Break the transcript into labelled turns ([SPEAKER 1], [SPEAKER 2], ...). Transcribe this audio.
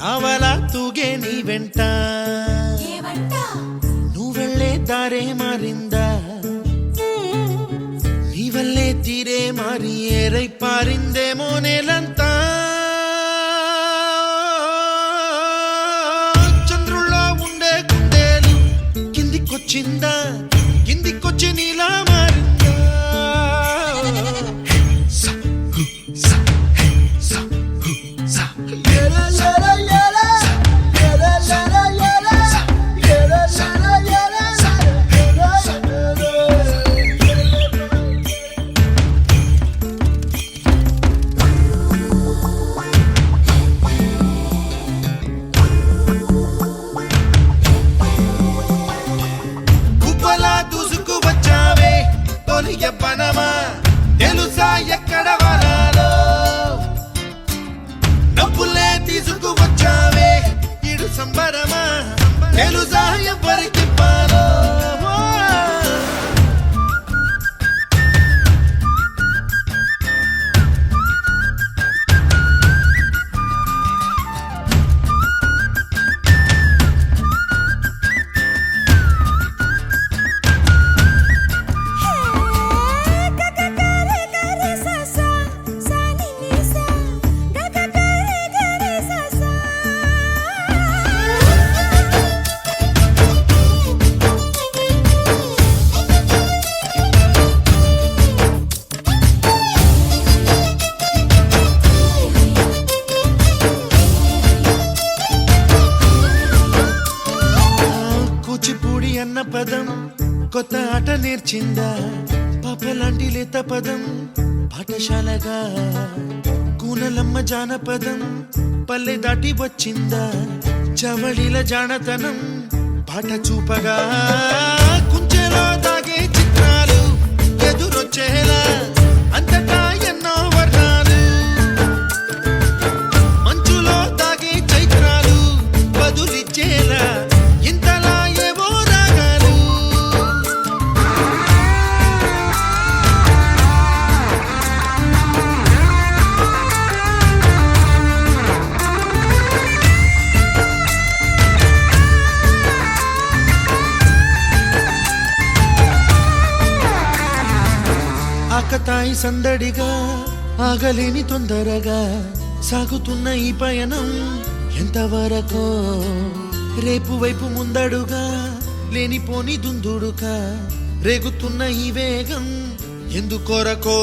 [SPEAKER 1] నావలా తూగే నీ వెంట నువ్వెళ్ళే దారే మారిందా నీ వల్లే తీరే మారి ఏరై పారిందేమో నేలంతా చంద్రుల్లో ఉండే కుందేలు కిందికొచ్చిందా కిందికొచ్చి నీలా మారిందా పనమా తెలుసా ఎక్కడ వరాలో డబ్బులే తీసుకువచ్చావే ఇడు సంబరమా తెలుసా ఎవరికి పాలో అన్న పదం కొత్త ఆట నేర్చిందా పాపలాంటి లేత పదం పాఠశాలగా కూనలమ్మ జానపదం పల్లె దాటి వచ్చిందా చవళిల జానతనం పాట చూపగా కుంచెలో దాగే చిత్రాలు ఎదురొచ్చేలా అంతటా ఎన్నో వర్ణాలు మంచులో దాగే చైత్రాలు బదులిచ్చేలా ఆకతాయి సందడిగా ఆగలేని తొందరగా సాగుతున్న ఈ పయనం ఎంతవరకో రేపు వైపు ముందడుగా లేనిపోని దుందుడుగా రేగుతున్న ఈ వేగం ఎందుకొరకో